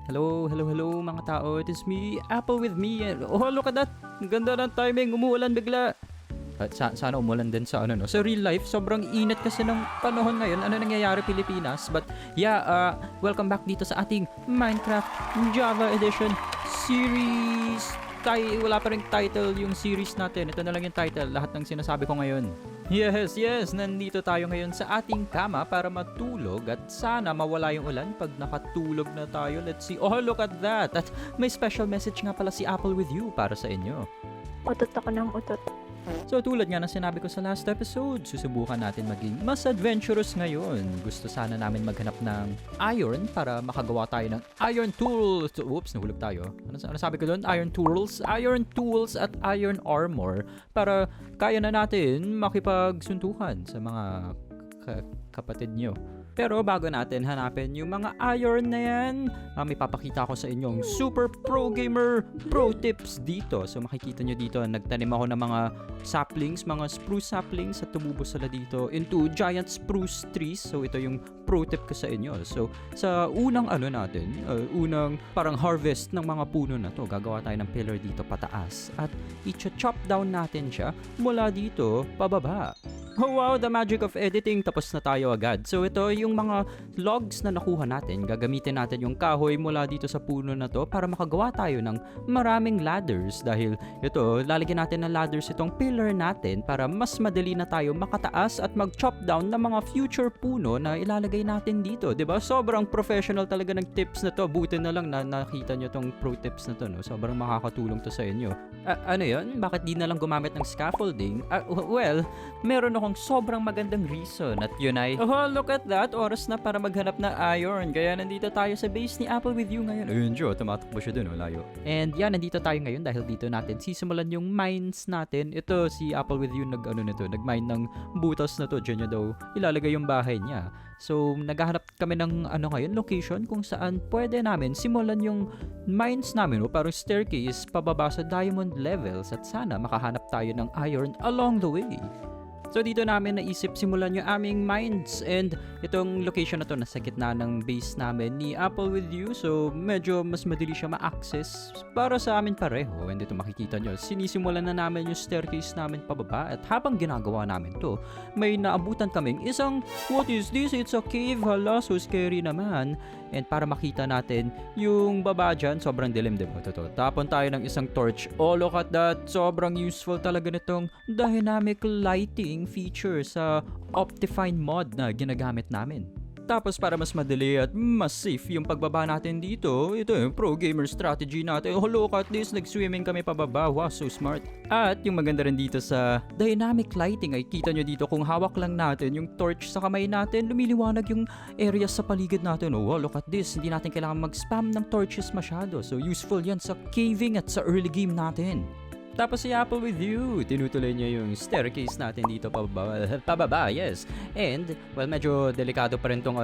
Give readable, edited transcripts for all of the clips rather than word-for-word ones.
Hello, hello, hello mga tao. It is me, Apple with me. Oh, look at that. Ang ganda ng timing. Umuulan bigla. At sana umulan din sa no. Sa real life, sobrang init kasi ng panahon ngayon. Ano nangyayari Pilipinas? But yeah, welcome back dito sa ating Minecraft Java Edition series. Wala pa rin title yung series natin. Ito na lang yung title. Lahat ng sinasabi ko ngayon. Yes, nandito tayo ngayon sa ating kama para matulog at sana mawala yung ulan pag nakatulog na tayo. Let's see. Oh, look at that. At may special message nga pala si Apple with you para sa inyo. Utot ako ng utot. So tulad nga ng sinabi ko sa last episode, susubukan natin maging mas adventurous ngayon. Gusto sana namin maghanap ng iron para makagawa tayo ng iron tools. Oops, nahulog tayo. Ano sabi ko doon? Iron tools at iron armor para kaya na natin makipagsuntukan sa mga kapatid nyo. Pero bago natin hanapin yung mga iron na yan, may papakita ko sa inyong super pro gamer pro tips dito. So makikita nyo dito, nagtanim ako ng mga saplings, mga spruce saplings at tumubo sila dito into giant spruce trees. So ito yung pro tip ko sa inyo. So sa unang unang parang harvest ng mga puno na to, gagawa tayo ng pillar dito pataas at i-chop down natin siya mula dito pababa. Oh wow, the magic of editing. Tapos na tayo agad. So ito yung mga logs na nakuha natin. Gagamitin natin yung kahoy mula dito sa puno na to para makagawa tayo ng maraming ladders. Dahil ito, lalagyan natin ng ladders itong pillar natin para mas madali na tayo makataas at mag-chop down ng mga future puno na ilalagay natin dito. 'Di ba? Sobrang professional talaga ng tips na to. Buti na lang na nakita nyo tong pro tips na to. No? Sobrang makakatulong to sa inyo. Ano yun? Bakit di na lang gumamit ng scaffolding? Well, meron akong sobrang magandang reason at yun ay, oh look at that, oras na para maghanap ng iron. Kaya nandito tayo sa base ni Apple with you ngayon. Ayun siya, tumatakbo siya dun, layo. And yan, nandito tayo ngayon dahil dito natin sisimulan yung mines natin. Ito si Apple with you nag-mine ng butas na to. Diyan niya daw ilalagay yung bahay niya. So, naghahanap kami ng ngayon, location kung saan pwede namin simulan yung mines namin o parang staircase pababa sa diamond levels at sana makahanap tayo ng iron along the way. So dito namin naisip simulan yung aming mines and itong location na to nasa gitna ng base namin ni Apple with you, so medyo mas madali siya ma-access para sa amin pareho. And dito makikita nyo, sinisimulan na namin yung staircase namin pababa at habang ginagawa namin to, may naabutan kaming isang, what is this? It's a cave, hala, so scary naman. And para makita natin yung baba dyan, sobrang dilim, diba? Tapon tayo ng isang torch. Oh, look at that. Sobrang useful talaga nitong dynamic lighting feature sa Optifine mod na ginagamit namin. Tapos para mas madali at mas safe yung pagbaba natin dito, ito yung pro gamer strategy natin. Oh, look at this, nag-swimming kami pababa. Wow, so smart. At yung maganda rin dito sa dynamic lighting ay kita nyo dito kung hawak lang natin yung torch sa kamay natin, lumiliwanag yung areas sa paligid natin. Oh, wow, look at this. Hindi natin kailangan mag-spam ng torches masyado. So useful yan sa caving at sa early game natin. Tapos si Apple with you, tinutuloy niya yung staircase natin dito pababa, yes. And, well, medyo delikado pa rin tong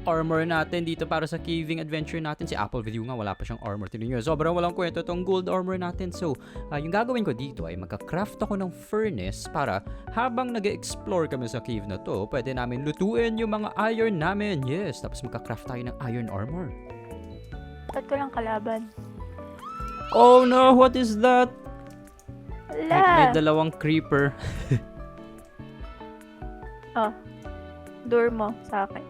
armor natin dito para sa caving adventure natin. Si Apple with you nga, wala pa siyang armor. Tinuloy niyo, sobrang walang kwento tong gold armor natin. So, yung gagawin ko dito ay magka-craft ako ng furnace para habang nag-explore kami sa cave na to, pwede namin lutuin yung mga iron namin. Yes, tapos magka-craft tayo ng iron armor. Ba't ko lang kalaban? Oh no, what is that? May Ala! dalawang creeper. Oh, door mo sa akin.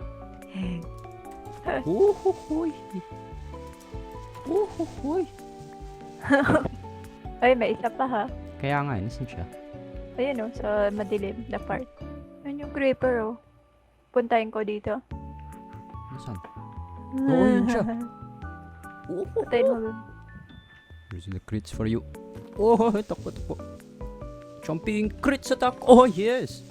Uhuhuy. Uhuhuy. Ay, may isa pa ha. Kaya nga, nasan siya? Ayun oh, sa madilim na part. Ayun yung creeper oh. Puntahin ko dito. Nasan? Oo, yun siya. Puntahin mo. Here's the crits for you. Oh, takbo. Jumping crits attack. Oh, yes.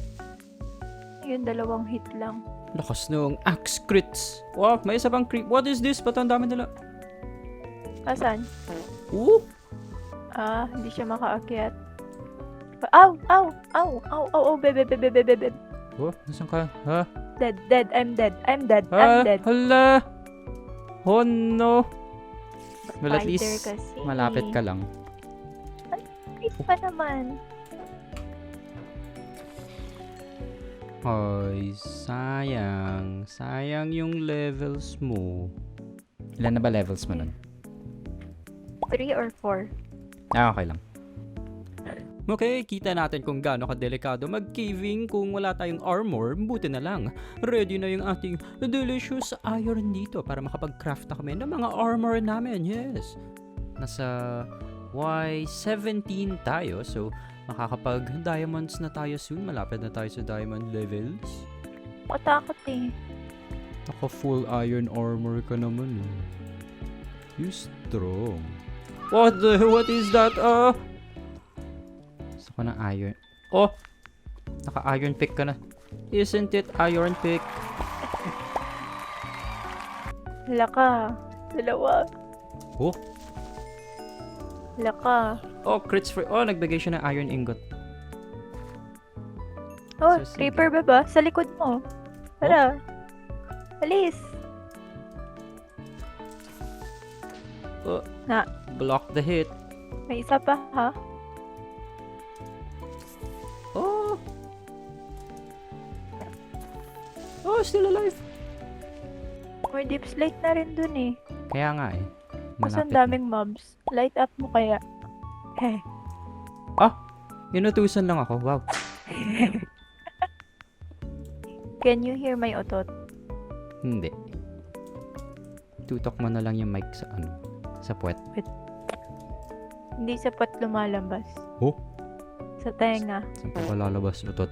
Yun, 2 hit lang. Lakas nung axe crits. Wow, may isa pang creep. What is this? Ba't ang dami nila? Asan? Oh, Hindi siya makaakyat. Ow, bebe. oh, nasan ka? Ha? Dead, I'm dead. Hala. Oh, no. Well, at Spider least, kasi. malapit ka lang. Wait pa naman. Ay, sayang. Sayang yung levels mo. Ilan na ba levels mo nun? 3 or 4. Ah, okay lang. Okay, kita natin kung gaano kadelikado mag-caving kung wala tayong armor. Buti na lang. Ready na yung ating delicious iron dito para makapag-craft na kami ng mga armor namin. Yes. Nasa Y17 tayo. So, makakapag-diamonds na tayo soon. Malapit na tayo sa diamond levels. Matakot eh. Naka full iron armor ka naman eh. You strong. What is that? Gusto ko ng iron. Oh! Naka-iron pick ka na. Isn't it iron pick? Laka. Dalawa. Oh! Laka. Oh, crits for... Oh, nagbigay siya ng iron ingot. Oh, So, sige. creeper ba? Sa likod mo. Tara. Alis. Oh, Na. block the hit. May isa pa ha? Oh! Oh, still alive. May deep slate na rin dun eh. Kaya nga eh. Mas ang Malapit na. daming mobs. Light up mo kaya. Heh. Inutusan lang ako. Wow. Can you hear my otot? Hindi. Tutok mo na lang yung mic sa ano. Sa puwet. Hindi sapat lumalabas. Oh? Sa tenga. Saan pa ba lalabas utot?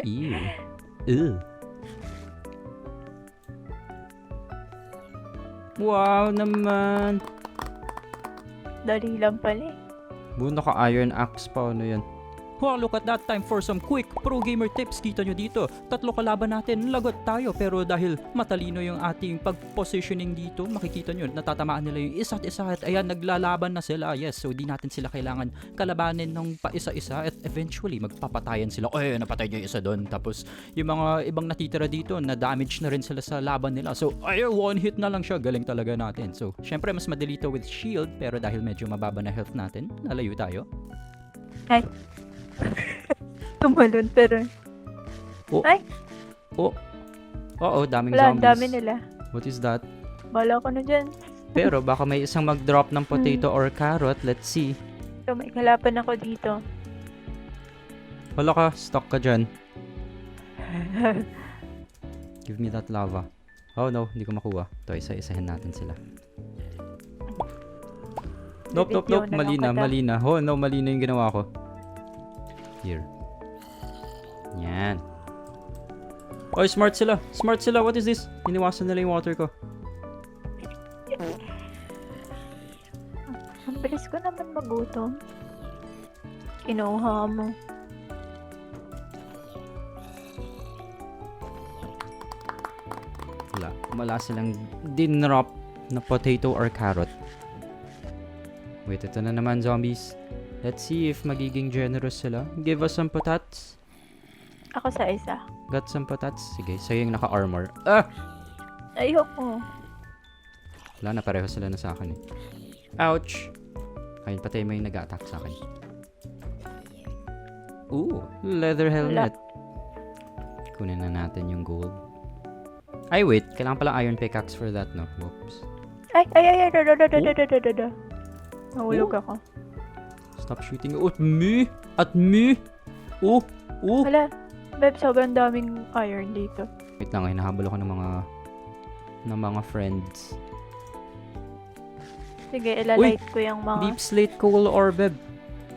Ew. Ew. Wow naman. Dali lang pala eh. Naka-iron axe pa. Ano yan? Wow, look at that. Time for some quick pro gamer tips. Kita nyo dito. 3 kalaban natin. Lagot tayo. Pero dahil matalino yung ating pag-positioning dito, makikita nyo, natatamaan nila yung isa't isa. At ayan, naglalaban na sila. Yes, so di natin sila kailangan kalabanin ng paisa-isa. At eventually, magpapatayan sila. Ay, napatay nyo yung isa doon. Tapos, yung mga ibang natitira dito, na-damage na rin sila sa laban nila. So, ay, one hit na lang siya. Galing talaga natin. So, syempre, mas madalito with shield. Pero dahil medyo mababa na health natin, nalayo tayo. Ay. Tumalon pero. Oh. Ay. Oh. Oo, daming Wala, ang zombies. dami nila. What is that? Bala ko na dyan. Pero baka may isang mag-drop ng potato or carrot. Let's see. So, may kalapan ako dito. Wala ka, stuck ka dyan. Give me that lava. Oh no, hindi ko makuha. Ito, isa-isahin natin sila. Nope. Bibidyo na lang kita. Malina. Oh no, malina yung ginawa ko. Here. Yan. Oh, smart sila. What is this? Iniwasan nila yung water ko. Ang bilis ko naman magutom. Kinuha mo. Wala silang dinrop na potato or carrot. Wait, ito na naman, zombies. Let's see if magiging generous sila. Give us some potats. Ako sa isa. Got some potats? Sige, sa'yo yung naka-armor. Ah! Ayoko. Wala na, pareho sila na sa akin eh. Ouch! Ayun, patay may nag-attack sa akin. Ooh, leather helmet. Kunin na natin yung gold. Ay, wait. Kailangan pala iron pickaxe for that, no? Whoops. Ay. Nahulog ako. Stop shooting. Oh, at me! Oh! Wala. Beb, sobrang daming iron dito. Wait lang, hinahabol ako ng mga friends. Sige, ilalight ko yung mga... Deep slate coal orb.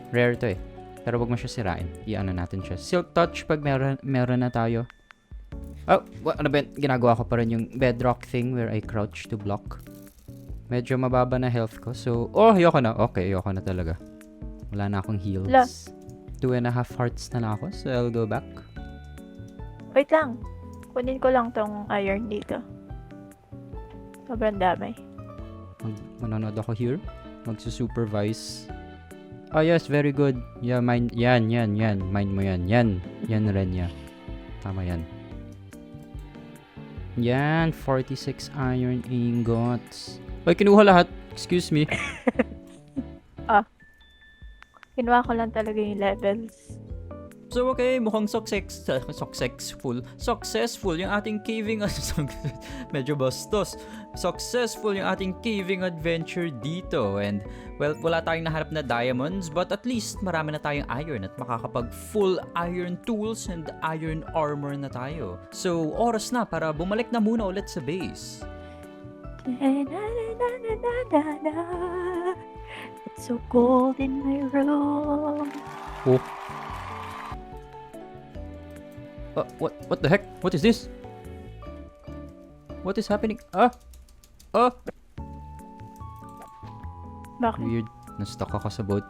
Rare to eh. Pero wag mo siya sirain. Iano natin siya. Silk touch pag meron na tayo. Oh, ano ba yun? Ginagawa ko pa rin yung bedrock thing where I crouch to block. Medyo mababa na health ko. So, ayoko na. Okay, ayoko na talaga. Wala na akong heals. La. 2.5 hearts na lang ako. So, I'll go back. Wait lang. Kunin ko lang tong iron dito. Sobrang dami. Manonood ako here. Magsusupervise. Oh, yes. Very good. Yeah, mine. Yan. Mine mo yan. Yan rin yan. Tama yan. Yan. 46 iron ingots. Ay, kinuha lahat. Excuse me. Kinuha ko lang talaga yung levels. So okay, mukhang successful yung ating caving medyo bastos. Successful yung ating caving adventure dito, and well, wala tayong naharap na diamonds, but at least marami na tayong iron at makakapag full iron tools and iron armor na tayo. So oras na para bumalik na muna ulit sa base. It's so cold in my room. Oh. What the heck? What is this? What is happening? Bakit? Weird. Na-stuck ako sa boat.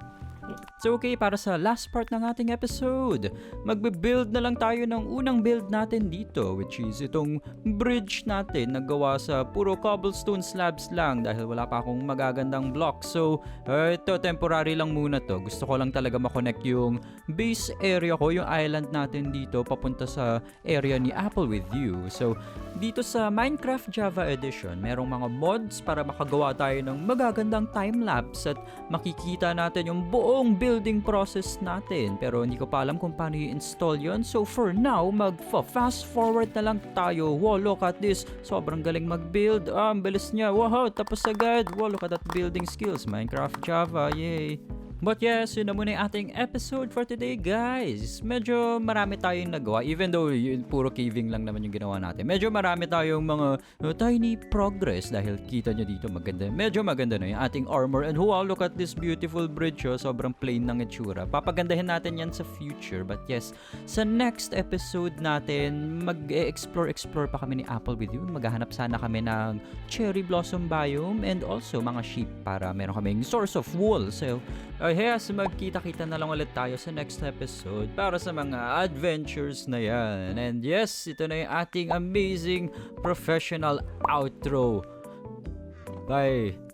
So okay, para sa last part ng ating episode, magbe-build na lang tayo ng unang build natin dito, which is itong bridge natin na gawa sa puro cobblestone slabs lang dahil wala pa akong magagandang blocks. So ito, temporary lang muna to. Gusto ko lang talaga makonect yung base area ko, yung island natin dito, papunta sa area ni Apple with You. So dito sa Minecraft Java Edition, merong mga mods para makagawa tayo ng magagandang time-lapse at makikita natin yung buong building process natin. Pero hindi ko pa alam kung paano i-install yon. So for now, mag-fast forward na lang tayo. Wow, look at this. Sobrang galing mag-build. Ang bilis niya. Wow, tapos agad. Wow, look at that building skills. Minecraft Java, yay. But yes, yun na muna yung ating episode for today, guys. Medyo marami tayong nagawa, even though yun, puro caving lang naman yung ginawa natin. Medyo marami tayong mga tiny progress dahil kita nyo dito maganda. Medyo maganda na yung ating armor. And wow, look at this beautiful bridge. Oh. Sobrang plain ng itsura. Papagandahin natin yan sa future. But yes, sa next episode natin, mag-explore pa kami ni Apple with You. Maghahanap sana kami ng cherry blossom biome and also mga sheep para meron kaming source of wool. So, yes, magkita-kita na lang ulit tayo sa next episode para sa mga adventures na yan. And yes, ito na yung ating amazing professional outro. Bye!